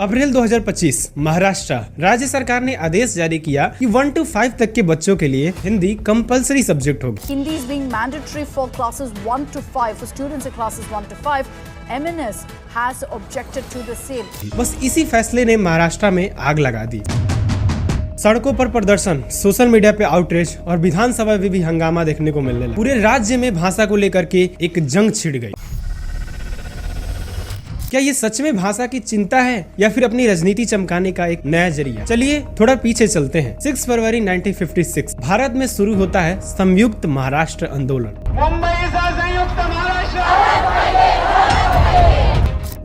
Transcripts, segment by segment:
अप्रैल 2025 महाराष्ट्र राज्य सरकार ने आदेश जारी किया कि 1 to 5 तक के बच्चों के लिए हिंदी कंपलसरी सब्जेक्ट होगी। Hindi is being mandatory for classes 1 to 5 for students in classes 1 to 5. MNS has objected to the same. बस इसी फैसले ने महाराष्ट्र में आग लगा दी। सड़कों पर प्रदर्शन, सोशल मीडिया पे आउटरीच और विधानसभा में भी हंगामा देखने को मिलने लगा। पूरे राज्य में भाषा को लेकर के एक जंग छिड़ गई। क्या ये सच में भाषा की चिंता है या फिर अपनी राजनीति चमकाने का एक नया जरिया? चलिए थोड़ा पीछे चलते हैं। 6 फरवरी 1956 भारत में शुरू होता है संयुक्त महाराष्ट्र आंदोलन। मुंबई से संयुक्त महाराष्ट्र।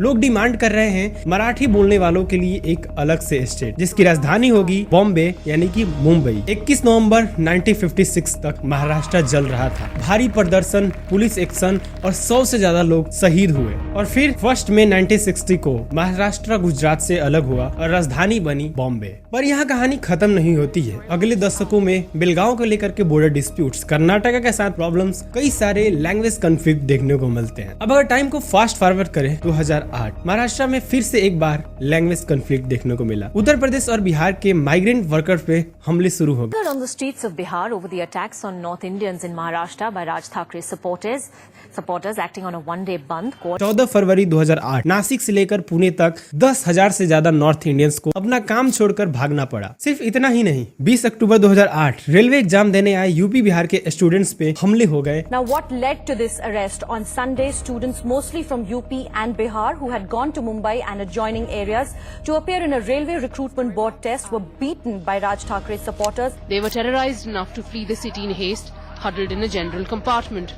लोग डिमांड कर रहे हैं मराठी बोलने वालों के लिए एक अलग से स्टेट जिसकी राजधानी होगी बॉम्बे यानी कि मुंबई। 21 नवंबर 1956 तक महाराष्ट्र जल रहा था। भारी प्रदर्शन, पुलिस एक्शन और 100 से ज्यादा लोग शहीद हुए। और फिर 1 मई 1960 को महाराष्ट्र गुजरात से अलग हुआ और राजधानी बनी बॉम्बे। पर यहाँ कहानी खत्म नहीं होती है। अगले दशकों में बेलगांव को लेकर के बॉर्डर डिस्प्यूट्स, कर्नाटक के साथ प्रॉब्लम्स, कई सारे लैंग्वेज कन्फ्लिक्ट देखने को मिलते हैं। अब अगर टाइम को फास्ट फॉरवर्ड करें 2008 महाराष्ट्र में फिर से एक बार लैंग्वेज कन्फ्लिक्ट देखने को मिला। उत्तर प्रदेश और बिहार के माइग्रेंट वर्कर्स पे हमले शुरू हो गए। On the streets of Bihar over the attacks on North Indians in Maharashtra by Raj Thakre supporters acting on a one-day बंद। 14 फरवरी 2008 नासिक से लेकर पुणे तक 10,000 से ज्यादा नॉर्थ इंडियंस को अपना काम छोड़कर भागना पड़ा। सिर्फ इतना ही नहीं, 20 अक्टूबर 2008 रेलवे एग्जाम देने आए यूपी बिहार के स्टूडेंट्स पे हमले हो गए। Now what led to this arrest? On Sunday, students mostly from UP and Bihar who had gone to Mumbai and adjoining areas to appear in a railway recruitment board test were beaten by Raj Thakre's supporters. They were terrorized enough to flee the city in haste, huddled in a general compartment.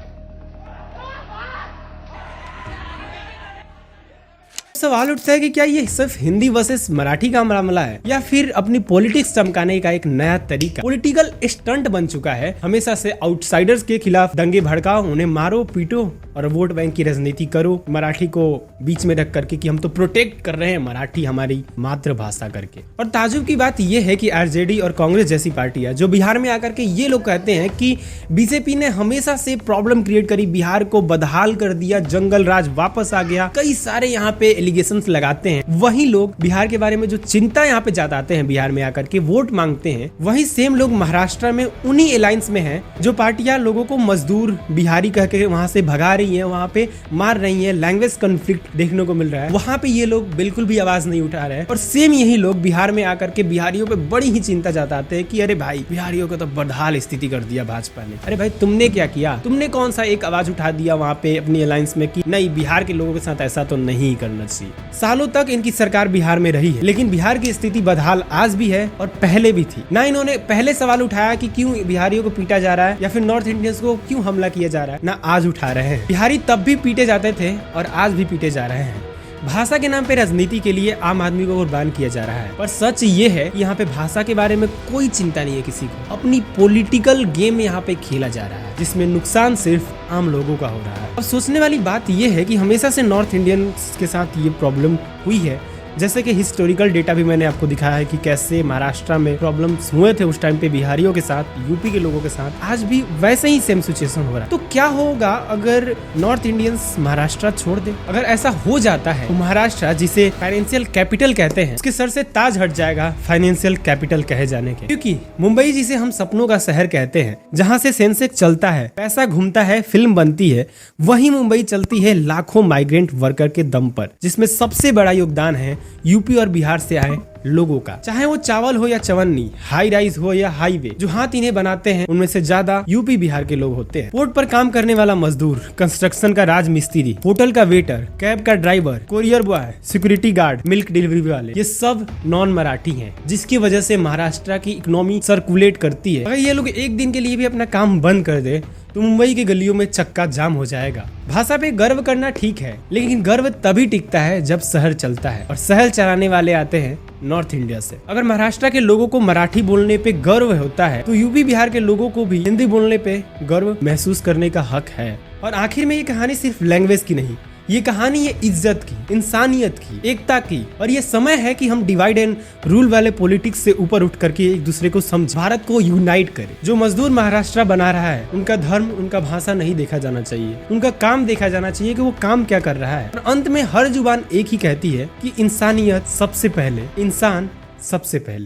सवाल उठता है कि क्या ये सिर्फ Hindi versus Marathi का मामला है या फिर अपनी पॉलिटिक्स चमकाने का एक नया तरीका, पॉलिटिकल स्टंट बन चुका है। हमेशा से आउटसाइडर्स के खिलाफ दंगे भड़काओ, उन्हें मारो पीटो और वोट बैंक की राजनीति करो, मराठी को बीच में रख करके कि हम तो प्रोटेक्ट कर रहे हैं मराठी हमारी मातृभाषा करके। और ताजुब की बात यह है कि आरजेडी और कांग्रेस जैसी पार्टियां जो बिहार में आकर के ये लोग कहते हैं कि बीजेपी ने हमेशा से प्रॉब्लम क्रिएट करी, बिहार को बदहाल कर दिया, जंगल राज वापस आ गया, कई सारे यहाँ पे एलिगेशंस लगाते हैं। वही लोग बिहार के बारे में जो चिंता यहाँ पे जताते हैं, बिहार में आकर के वोट मांगते हैं, वही सेम लोग महाराष्ट्र में उन्हीं अलायंस में हैं जो पार्टियां लोगों को मजदूर बिहारी कह के वहां से भगा रही हैं, वहां पे मार रही हैं, लैंग्वेज कन्फ्लिक्ट देखने को मिल रहा है। वहां पे ये लोग बिल्कुल भी आवाज नहीं उठा रहे हैं। और सेम यही लोग बिहार में आकर के बिहारियों पे बड़ी ही चिंता जताते हैं कि अरे भाई बिहारियों को तो बदहाल स्थिति कर दिया भाजपा ने। अरे भाई तुमने क्या किया? तुमने कौन सा एक आवाज उठा दिया वहाँ पे अपनी अलायंस में कि नहीं बिहार के लोगों के साथ ऐसा तो नहीं करना चाहिए। सालों तक इनकी सरकार बिहार में रही है, लेकिन बिहार की स्थिति बदहाल आज भी है और पहले भी थी। ना इन्होंने पहले सवाल उठाया कि क्यों बिहारियों को पीटा जा रहा है या फिर नॉर्थ इंडियंस को क्यों हमला किया जा रहा है, ना आज उठा रहे हैं। बिहारी तब भी पीटे जाते थे और आज भी पीटे जा रहे हैं। भाषा के नाम पे राजनीति के लिए आम आदमी को कुर्बान किया जा रहा है। पर सच ये है कि यहाँ पे भाषा के बारे में कोई चिंता नहीं है किसी को। अपनी पॉलिटिकल गेम यहाँ पे खेला जा रहा है जिसमें नुकसान सिर्फ आम लोगों का हो रहा है। अब सोचने वाली बात ये है कि हमेशा से नॉर्थ इंडियंस के साथ ये प्रॉब्लम हुई है। जैसे कि हिस्टोरिकल डेटा भी मैंने आपको दिखाया है कि कैसे महाराष्ट्र में प्रॉब्लम्स हुए थे उस टाइम पे बिहारियों के साथ, यूपी के लोगों के साथ। आज भी वैसे ही सेम सिचुएशन हो रहा है। तो क्या होगा अगर नॉर्थ इंडियंस महाराष्ट्र छोड़ दे? अगर ऐसा हो जाता है तो महाराष्ट्र, जिसे फाइनेंशियल कैपिटल कहते हैं, उसके सर से ताज हट जाएगा फाइनेंशियल कैपिटल कहे जाने के। क्योंकि मुंबई, जिसे हम सपनों का शहर कहते हैं, जहाँ से सेंसेक्स चलता है, पैसा घूमता है, फिल्म बनती है, वही मुंबई चलती है लाखों माइग्रेंट वर्कर के दम पर, जिसमें सबसे बड़ा योगदान है यूपी और बिहार से आए लोगों का। चाहे वो चावल हो या चवन्नी, हाई राइज हो या हाईवे, जो हाथ इन्हें बनाते हैं उनमें से ज्यादा यूपी बिहार के लोग होते हैं। पोर्ट पर काम करने वाला मजदूर, कंस्ट्रक्शन का राज मिस्त्री, होटल का वेटर, कैब का driver, courier boy, security guard, milk delivery वाले, ये सब नॉन मराठी हैं, जिसकी वजह से महाराष्ट्र की इकोनॉमी सर्कुलेट करती है। अगर ये लोग एक दिन के लिए भी अपना काम बंद कर दे तो मुंबई की गलियों में चक्का जाम हो जाएगा। भाषा पे गर्व करना ठीक है, लेकिन गर्व तभी टिकता है जब शहर चलता है, और शहर चलाने वाले आते हैं नॉर्थ इंडिया से। अगर महाराष्ट्र के लोगों को मराठी बोलने पे गर्व होता है तो यूपी बिहार के लोगों को भी हिंदी बोलने पे गर्व महसूस करने का हक है। और आखिर में ये कहानी सिर्फ लैंग्वेज की नहीं, ये कहानी है इज्जत की, इंसानियत की, एकता की, और ये समय है कि हम डिवाइड एंड रूल वाले पॉलिटिक्स से ऊपर उठ करके एक दूसरे को समझ भारत को यूनाइट करे। जो मजदूर महाराष्ट्र बना रहा है, उनका धर्म, उनका भाषा नहीं देखा जाना चाहिए, उनका काम देखा जाना चाहिए कि वो काम क्या कर रहा है। और अंत में हर जुबान एक ही कहती है कि इंसानियत सबसे पहले, इंसान सबसे पहले।